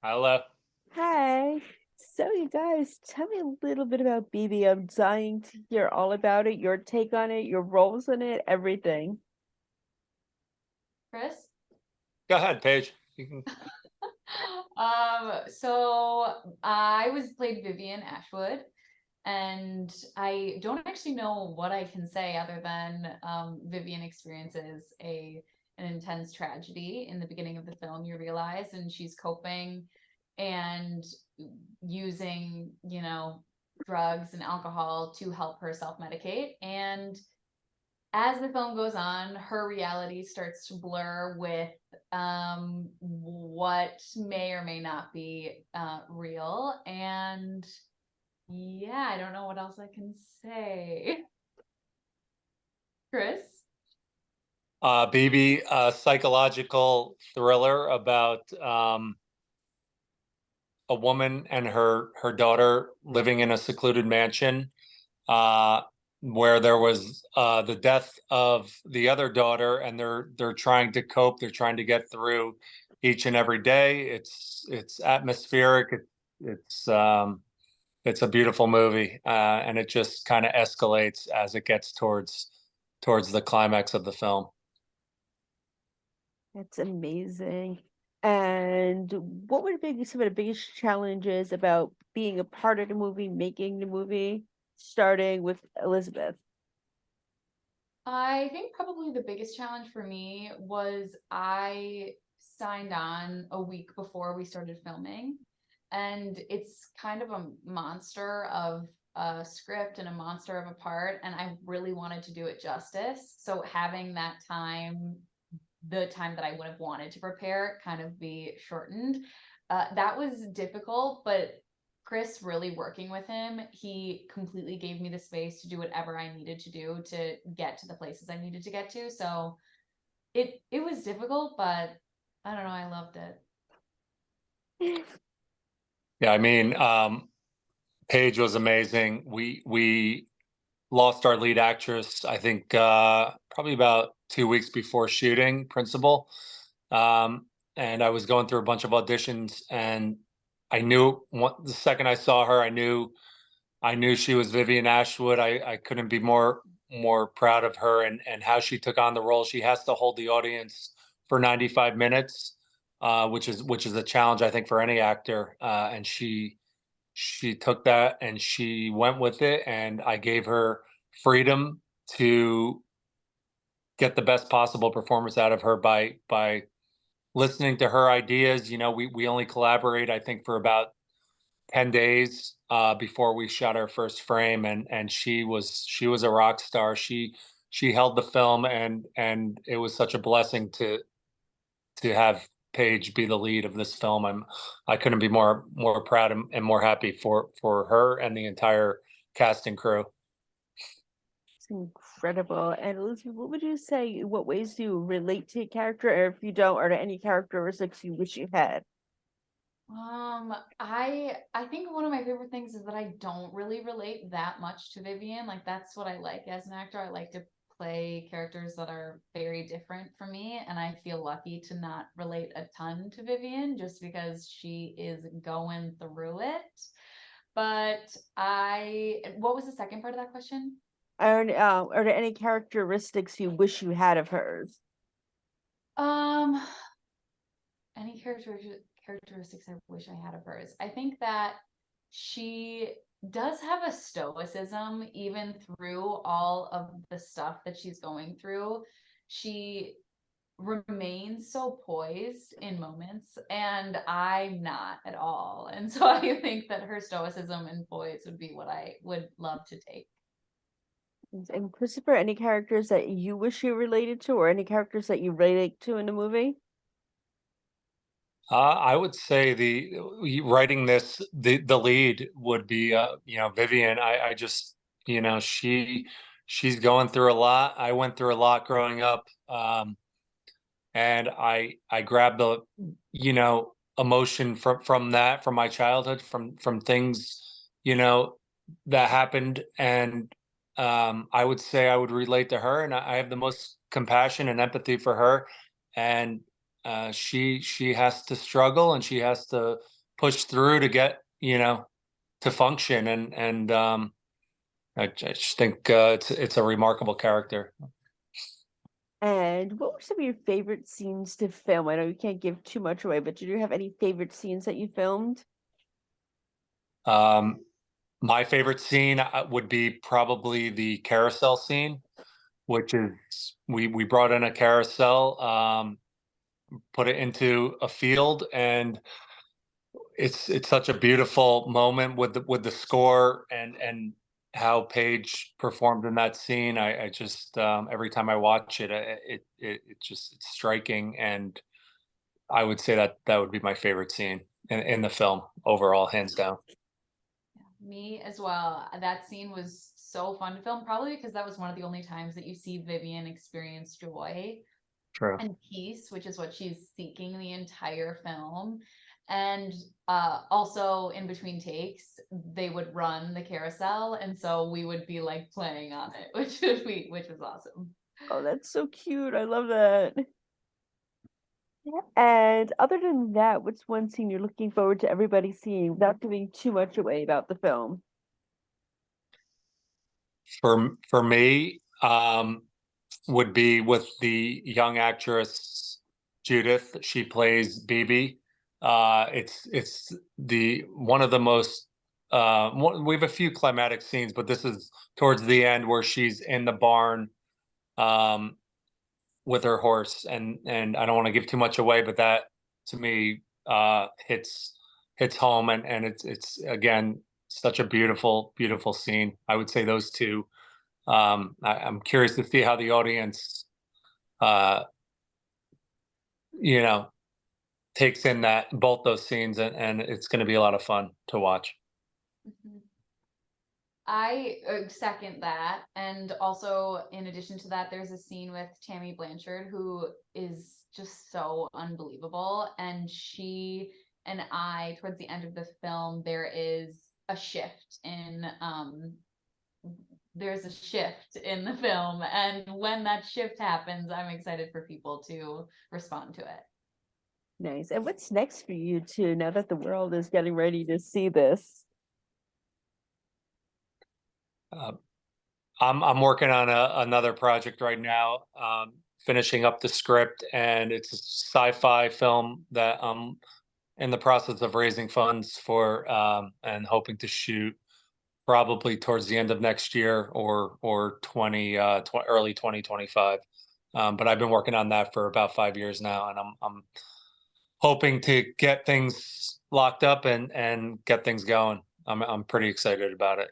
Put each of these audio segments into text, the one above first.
Hello. Hi. So, you guys, tell me a little bit about BB. I'm dying to hear all about it, your take on it, your roles in it, everything. Chris? Go ahead, Paige. You can. So I was played Vivian Ashwood, and I don't actually know what I can say other than Vivian experiences an intense tragedy in the beginning of the film, you realize, and she's coping and using, drugs and alcohol to help her self-medicate. And as the film goes on, her reality starts to blur with what may or may not be real. And yeah, I don't know what else I can say. Chris? BB, a psychological thriller about a woman and her daughter living in a secluded mansion, uh, where there was the death of the other daughter, and they're trying to cope. They're trying to get through each and every day. It's atmospheric. It's a beautiful movie, and it just kind of escalates as it gets towards the climax of the film. That's amazing. And what would be some of the biggest challenges about being a part of the movie, making the movie, starting with Elizabeth? I think probably the biggest challenge for me was I signed on a week before we started filming. And it's kind of a monster of a script and a monster of a part. And I really wanted to do it justice. So having that time, the time that I would have wanted to prepare, kind of be shortened. That was difficult, but Chris, really working with him, he completely gave me the space to do whatever I needed to do to get to the places I needed to get to. So it was difficult, but I don't know, I loved it. Yeah, I mean, Paige was amazing. We lost our lead actress, I think, probably about 2 weeks before shooting Principal. Um, and I was going through a bunch of auditions, and I knew the second I saw her, I knew she was Vivian Ashwood. I couldn't be more proud of her and how she took on the role. She has to hold the audience for 95 minutes, which is a challenge I think for any actor. And she took that and she went with it, and I gave her freedom to get the best possible performance out of her by listening to her ideas. We only collaborate, I think, for about 10 days before we shot our first frame, and she was a rock star. She held the film, and it was such a blessing to have Paige be the lead of this film. I couldn't be more proud and more happy for her and the entire cast and crew. It's incredible. And Elizabeth, what would you say, what ways do you relate to a character, or if you don't, are there any characteristics you wish you had? I think one of my favorite things is that I don't really relate that much to Vivian. Like that's what I like as an actor. I like to play characters that are very different from me, and I feel lucky to not relate a ton to Vivian just because she is going through it. But what was the second part of that question? Are there any characteristics you wish you had of hers? Um, any characteristics I wish I had of hers. I think that she does have a stoicism even through all of the stuff that she's going through. She remains so poised in moments, and I'm not at all. And so I think that her stoicism and poise would be what I would love to take. And Christopher, any characters that you wish you related to, or any characters that you relate to in the movie? I would say writing this, the lead would be Vivian. I just, she's going through a lot. I went through a lot growing up, and I grabbed the emotion from that, from my childhood, from things that happened. And I would say I would relate to her, and I have the most compassion and empathy for her. And she has to struggle and she has to push through to get, to function. And I just think it's a remarkable character. And what were some of your favorite scenes to film? I know you can't give too much away, but did you have any favorite scenes that you filmed? My favorite scene would be probably the carousel scene, which is we brought in a carousel, put it into a field, and it's such a beautiful moment with the score and how Paige performed in that scene. I just every time I watch it, it's striking, and I would say that would be my favorite scene in the film overall, hands down. Me as well. That scene was so fun to film, probably because that was one of the only times that you see Vivian experience joy True. and peace, which is what she's seeking the entire film. And also in between takes, they would run the carousel, and so we would be like playing on it, which was awesome. Oh, that's so cute. I love that. And other than that, what's one scene you're looking forward to everybody seeing without giving too much away about the film? For me, would be with the young actress Judith. She plays BB. It's the one of the most we have a few climatic scenes, but this is towards the end where she's in the barn um, with her horse, and I don't want to give too much away, but that to me hits home, and it's again such a beautiful scene. I would say those two. I'm curious to see how the audience, uh, you know, takes in that both those scenes, and it's going to be a lot of fun to watch. Mhm. I second that. And also, in addition to that, there's a scene with Tammy Blanchard, who is just so unbelievable. And she and I, towards the end of the film, a shift in there's a shift in the film. And when that shift happens, I'm excited for people to respond to it. Nice. And what's next for you too, now that the world is getting ready to see this? Uh, I'm working on another project right now, finishing up the script, and it's a sci-fi film that I'm in the process of raising funds for, and hoping to shoot probably towards the end of next year or early 2025. But I've been working on that for about 5 years now, and I'm hoping to get things locked up and get things going. I'm pretty excited about it.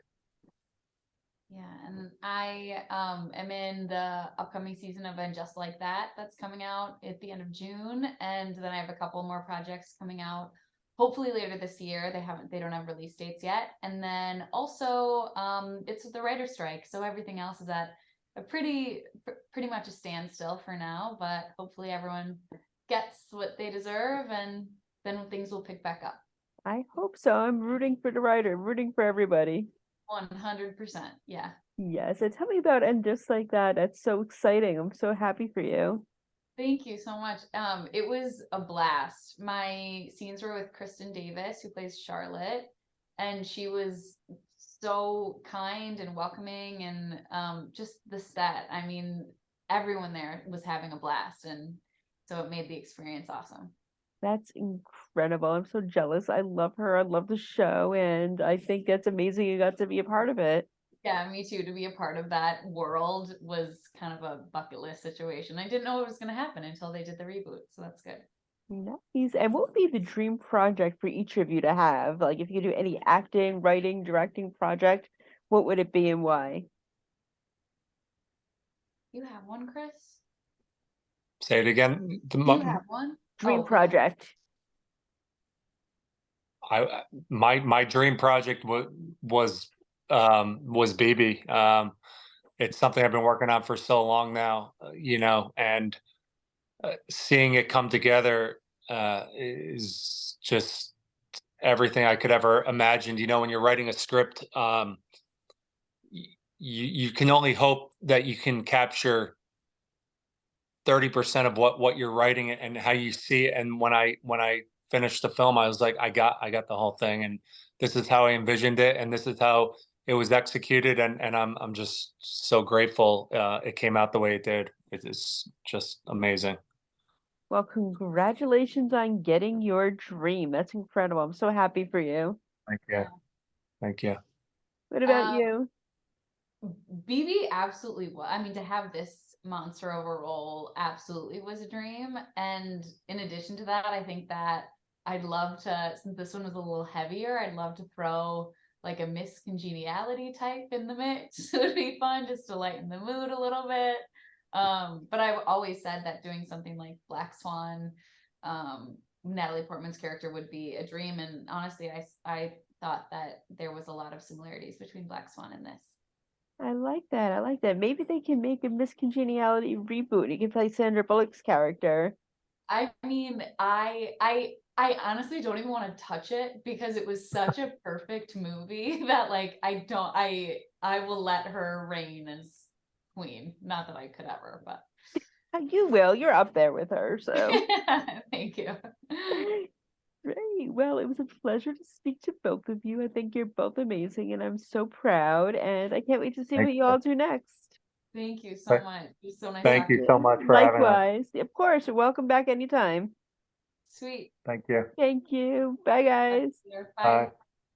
Yeah, and I am in the upcoming season of And Just Like That that's coming out at the end of June, and then I have a couple more projects coming out hopefully later this year. They don't have release dates yet. And then also it's the writer's strike, so everything else is at a pretty much a standstill for now, but hopefully everyone gets what they deserve, and then things will pick back up. I hope so. I'm rooting for the writer, I'm rooting for everybody. 100%. Yeah. Yes, and tell me about And Just Like That. That's so exciting. I'm so happy for you. Thank you so much. It was a blast. My scenes were with Kristen Davis, who plays Charlotte, and she was so kind and welcoming, and just the set. I mean, everyone there was having a blast, and so it made the experience awesome. That's incredible. I'm so jealous. I love her. I love the show, and I think that's amazing you got to be a part of it. Yeah, me too. To be a part of that world was kind of a bucket list situation. I didn't know it was going to happen until they did the reboot, so that's good. Nice. And what would be the dream project for each of you to have? Like, if you could do any acting, writing, directing project, what would it be and why? You have one, Chris? Say it again. You have one? Dream Oh, project. My dream project was BB. It's something I've been working on for so long now, and seeing it come together is just everything I could ever imagined. When you're writing a script, you can only hope that you can capture 30% of what you're writing and how you see it. And when I finished the film, I was like, I got the whole thing, and this is how I envisioned it, and this is how it was executed, and I'm just so grateful it came out the way it did. It is just amazing. Well, congratulations on getting your dream. That's incredible. I'm so happy for you. Thank you. Yeah. Thank you. What about Um, you? BB absolutely was. I mean, to have this monster overall absolutely was a dream. And in addition to that, I think that I'd love to, since this one was a little heavier, I'd love to throw like a Miss Congeniality type in the mix. It would be fun just to lighten the mood a little bit. But I've always said that doing something like Black Swan, Natalie Portman's character would be a dream. And honestly, I thought that there was a lot of similarities between Black Swan and this. I like that. I like that. Maybe they can make a Miss Congeniality reboot. You can play Sandra Bullock's character. I mean, I honestly don't even want to touch it because it was such a perfect movie that like I will let her reign as queen. Not that I could ever, but You will. You're up there with her, so. thank you. Great. Well, it was a pleasure to speak to both of you. I think you're both amazing, and I'm so proud. And I can't wait to see Thank what you all do next. Thank you so Th- much. It was so nice Thank talking you to so much for having us. Likewise. Of course, you're welcome back anytime. Sweet. Thank you. Thank you. Bye, guys. Bye. Bye.